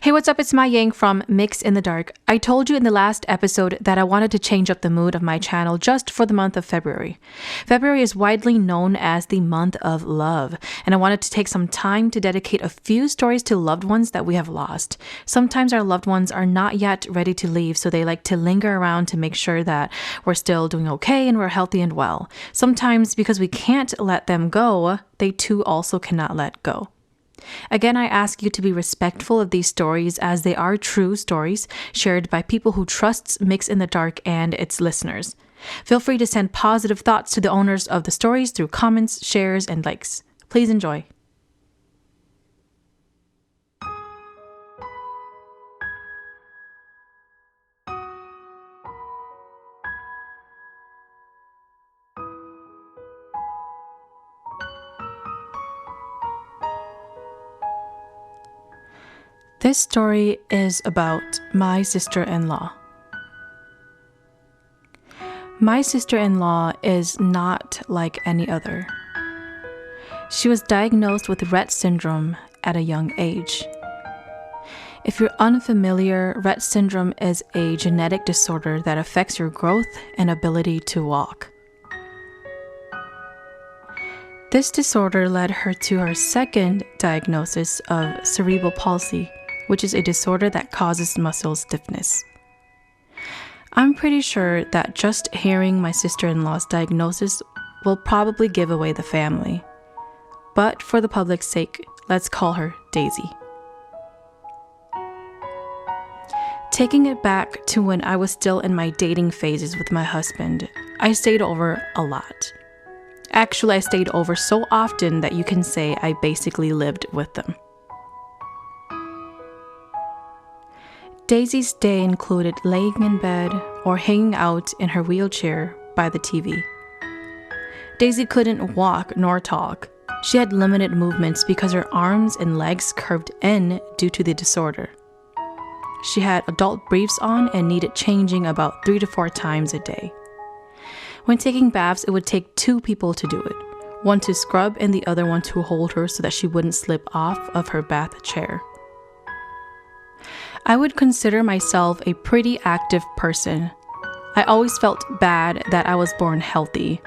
Hey, what's up? It's Mai Yang from Mix in the Dark. I told you in the last episode that I wanted to change up the mood of my channel just for the month of February. February is widely known as the month of love, and I wanted to take some time to dedicate a few stories to loved ones that we have lost. Sometimes our loved ones are not yet ready to leave, so they like to linger around to make sure that we're still doing okay and we're healthy and well. Sometimes because we can't let them go, they too also cannot let go. Again, I ask you to be respectful of these stories as they are true stories shared by people who trust Mix in the Dark and its listeners. Feel free to send positive thoughts to the owners of the stories through comments, shares, and likes. Please enjoy. This story is about my sister-in-law. My sister-in-law is not like any other. She was diagnosed with Rett syndrome at a young age. If you're unfamiliar, Rett syndrome is a genetic disorder that affects your growth and ability to walk. This disorder led her to her second diagnosis of cerebral palsy, which is a disorder that causes muscle stiffness. I'm pretty sure that just hearing my sister-in-law's diagnosis will probably give away the family. But for the public's sake, let's call her Daisy. Taking it back to when I was still in my dating phases with my husband, I stayed over a lot. Actually, I stayed over so often that you can say I basically lived with them. Daisy's day included laying in bed or hanging out in her wheelchair by the TV. Daisy couldn't walk nor talk. She had limited movements because her arms and legs curved in due to the disorder. She had adult briefs on and needed changing about 3 to 4 times a day. When taking baths, it would take 2 people to do it, one to scrub and the other one to hold her so that she wouldn't slip off of her bath chair. I would consider myself a pretty active person. I always felt bad that I was born healthy.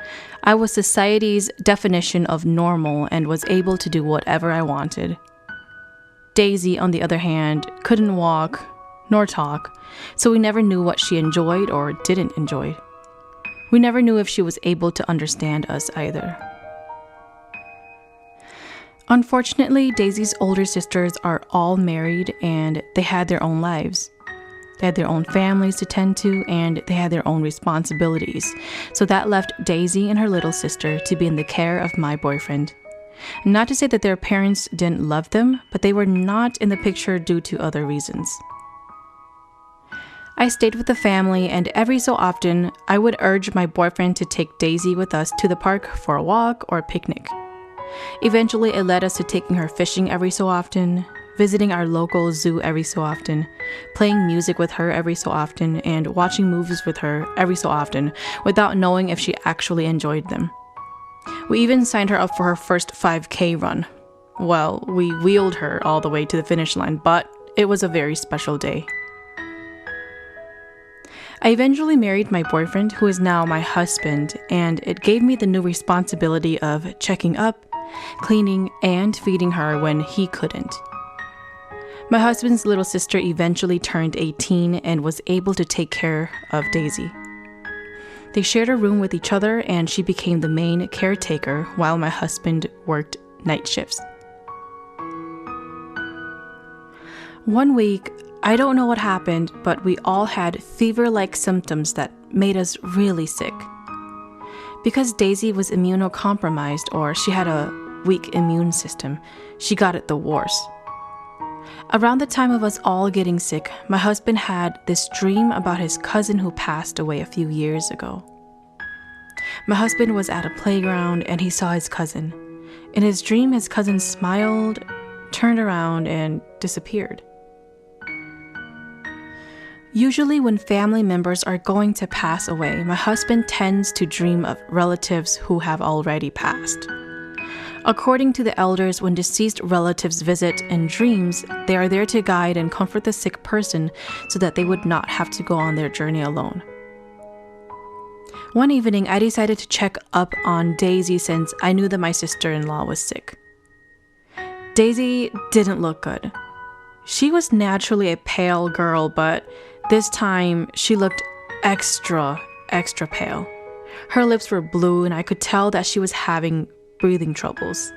I was society's definition of normal and was able to do whatever I wanted. Daisy, on the other hand, couldn't walk nor talk, so we never knew what she enjoyed or didn't enjoy. We never knew if she was able to understand us either. Unfortunately, Daisy's older sisters are all married and they had their own lives. They had their own families to tend to and they had their own responsibilities. So that left Daisy and her little sister to be in the care of my boyfriend. Not to say that their parents didn't love them, but they were not in the picture due to other reasons. I stayed with the family and every so often I would urge my boyfriend to take Daisy with us to the park for a walk or a picnic. Eventually, it led us to taking her fishing every so often, visiting our local zoo every so often, playing music with her every so often, and watching movies with her every so often without knowing if she actually enjoyed them. We even signed her up for her first 5K run. Well, we wheeled her all the way to the finish line, but it was a very special day. I eventually married my boyfriend, who is now my husband, and it gave me the new responsibility of checking up, cleaning, and feeding her when he couldn't. My husband's little sister eventually turned 18 and was able to take care of Daisy. They shared a room with each other and she became the main caretaker while my husband worked night shifts. One week, I don't know what happened, but we all had fever-like symptoms that made us really sick. Because Daisy was immunocompromised or she had a weak immune system, she got it the worst. Around the time of us all getting sick, my husband had this dream about his cousin who passed away a few years ago. My husband was at a playground and he saw his cousin. In his dream, his cousin smiled, turned around, and disappeared. Usually when family members are going to pass away, my husband tends to dream of relatives who have already passed. According to the elders, when deceased relatives visit in dreams, they are there to guide and comfort the sick person so that they would not have to go on their journey alone. One evening, I decided to check up on Daisy since I knew that my sister-in-law was sick. Daisy didn't look good. She was naturally a pale girl, but this time she looked extra pale. Her lips were blue and I could tell that she was having breathing troubles.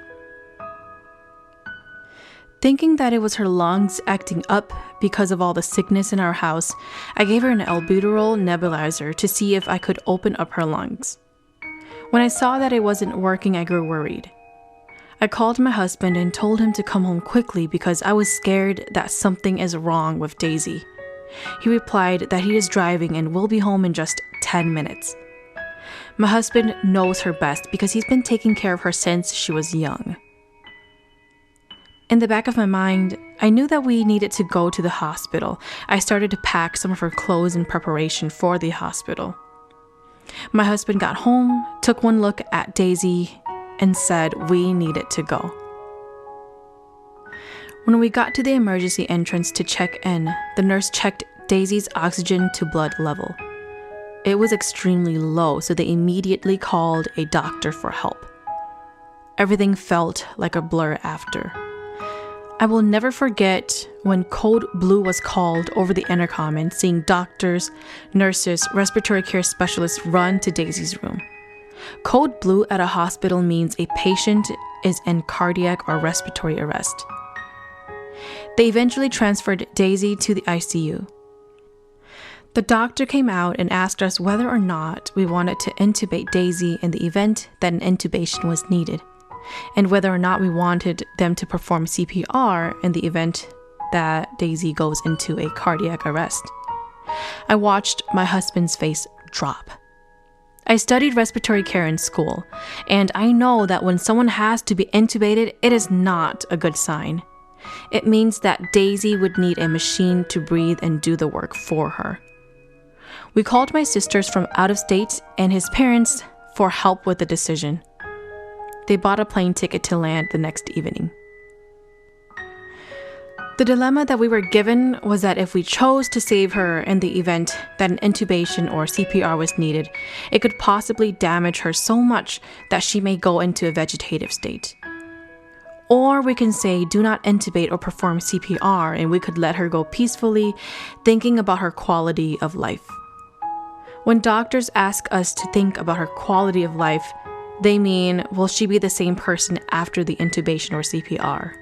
Thinking that it was her lungs acting up because of all the sickness in our house, I gave her an albuterol nebulizer to see if I could open up her lungs. When I saw that it wasn't working, I grew worried. I called my husband and told him to come home quickly because I was scared that something is wrong with Daisy. He replied that he is driving and will be home in just 10 minutes. My husband knows her best because he's been taking care of her since she was young. In the back of my mind, I knew that we needed to go to the hospital. I started to pack some of her clothes in preparation for the hospital. My husband got home, took one look at Daisy, and said we needed to go. When we got to the emergency entrance to check in, the nurse checked Daisy's oxygen to blood level. It was extremely low, so they immediately called a doctor for help. Everything felt like a blur after. I will never forget when Code Blue was called over the intercom and seeing doctors, nurses, respiratory care specialists run to Daisy's room. Code Blue at a hospital means a patient is in cardiac or respiratory arrest. They eventually transferred Daisy to the ICU. The doctor came out and asked us whether or not we wanted to intubate Daisy in the event that an intubation was needed, and whether or not we wanted them to perform CPR in the event that Daisy goes into a cardiac arrest. I watched my husband's face drop. I studied respiratory care in school, and I know that when someone has to be intubated, it is not a good sign. It means that Daisy would need a machine to breathe and do the work for her. We called my sisters from out of state and his parents for help with the decision. They bought a plane ticket to land the next evening. The dilemma that we were given was that if we chose to save her in the event that an intubation or CPR was needed, it could possibly damage her so much that she may go into a vegetative state. Or we can say do not intubate or perform CPR and we could let her go peacefully, thinking about her quality of life. When doctors ask us to think about her quality of life, they mean, will she be the same person after the intubation or CPR?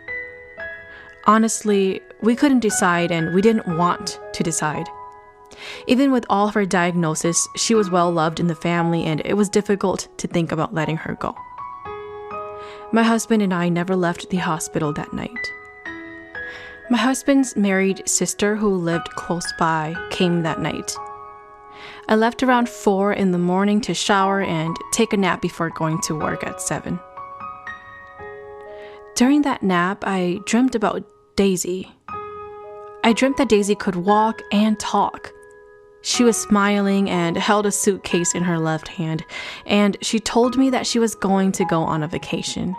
Honestly, we couldn't decide and we didn't want to decide. Even with all of her diagnosis, she was well loved in the family and it was difficult to think about letting her go. My husband and I never left the hospital that night. My husband's married sister, who lived close by, came that night. I left around 4 in the morning to shower and take a nap before going to work at 7. During that nap, I dreamt about Daisy. I dreamt that Daisy could walk and talk. She was smiling and held a suitcase in her left hand, and she told me that she was going to go on a vacation.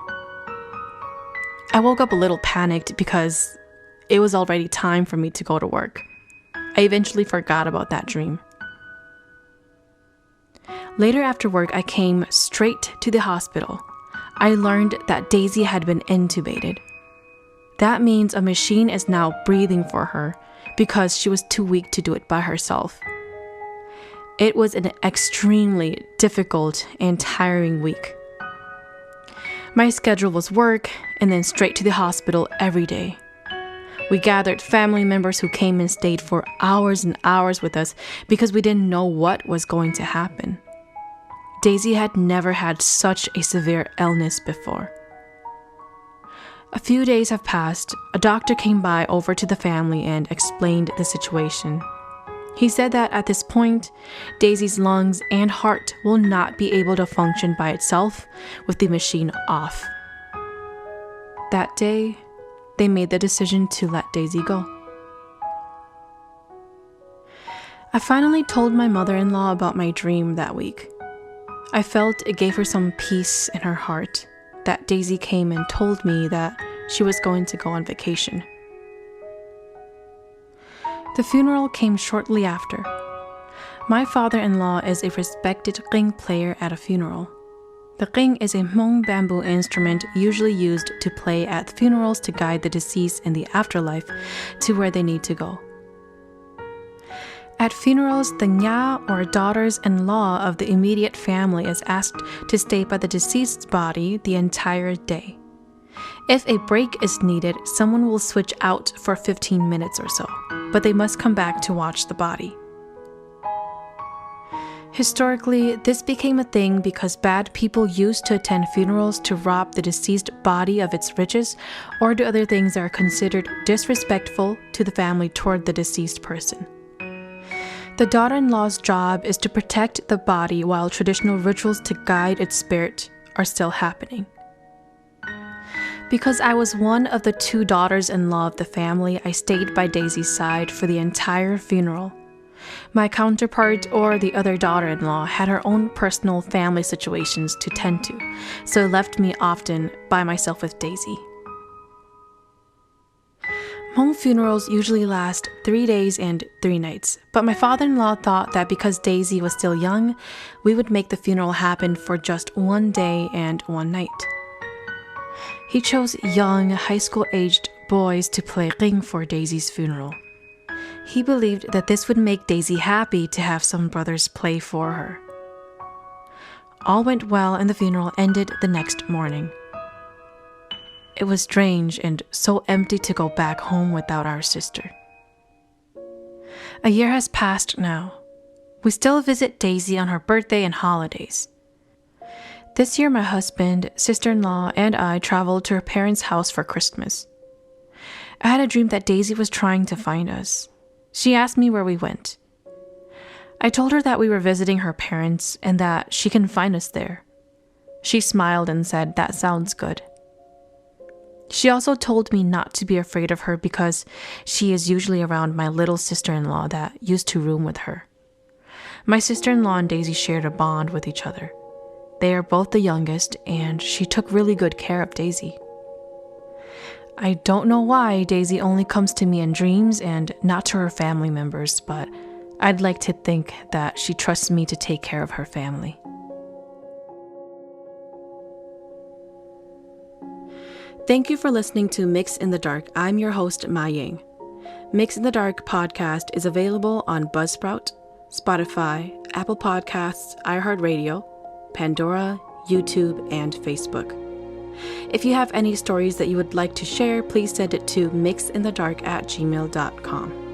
I woke up a little panicked because it was already time for me to go to work. I eventually forgot about that dream. Later after work, I came straight to the hospital. I learned that Daisy had been intubated. That means a machine is now breathing for her because she was too weak to do it by herself. It was an extremely difficult and tiring week. My schedule was work and then straight to the hospital every day. We gathered family members who came and stayed for hours and hours with us because we didn't know what was going to happen. Daisy had never had such a severe illness before. A few days have passed. A doctor came by over to the family and explained the situation. He said that at this point, Daisy's lungs and heart will not be able to function by itself with the machine off. That day, they made the decision to let Daisy go. I finally told my mother-in-law about my dream that week. I felt it gave her some peace in her heart, that Daisy came and told me that she was going to go on vacation. The funeral came shortly after. My father-in-law is a respected ring player at a funeral. The ring is a Hmong bamboo instrument usually used to play at funerals to guide the deceased in the afterlife to where they need to go. At funerals, the nya or daughters-in-law of the immediate family is asked to stay by the deceased's body the entire day. If a break is needed, someone will switch out for 15 minutes or so, but they must come back to watch the body. Historically, this became a thing because bad people used to attend funerals to rob the deceased body of its riches or do other things that are considered disrespectful to the family toward the deceased person. The daughter-in-law's job is to protect the body while traditional rituals to guide its spirit are still happening. Because I was one of the 2 daughters-in-law of the family, I stayed by Daisy's side for the entire funeral. My counterpart or the other daughter-in-law had her own personal family situations to tend to, so left me often by myself with Daisy. Hmong funerals usually last 3 days and 3 nights, but my father-in-law thought that because Daisy was still young, we would make the funeral happen for just 1 day and 1 night. He chose young, high school-aged boys to play ring for Daisy's funeral. He believed that this would make Daisy happy to have some brothers play for her. All went well and the funeral ended the next morning. It was strange and so empty to go back home without our sister. A year has passed now. We still visit Daisy on her birthday and holidays. This year my husband, sister-in-law, and I traveled to her parents' house for Christmas. I had a dream that Daisy was trying to find us. She asked me where we went. I told her that we were visiting her parents and that she can find us there. She smiled and said, "That sounds good." She also told me not to be afraid of her because she is usually around my little sister-in-law that used to room with her. My sister-in-law and Daisy shared a bond with each other. They are both the youngest, and she took really good care of Daisy. I don't know why Daisy only comes to me in dreams and not to her family members, but I'd like to think that she trusts me to take care of her family. Thank you for listening to Mix in the Dark. I'm your host, Ma Ying. Mix in the Dark podcast is available on Buzzsprout, Spotify, Apple Podcasts, iHeartRadio, Pandora, YouTube, and Facebook. If you have any stories that you would like to share, please send it to mixinthedark@gmail.com.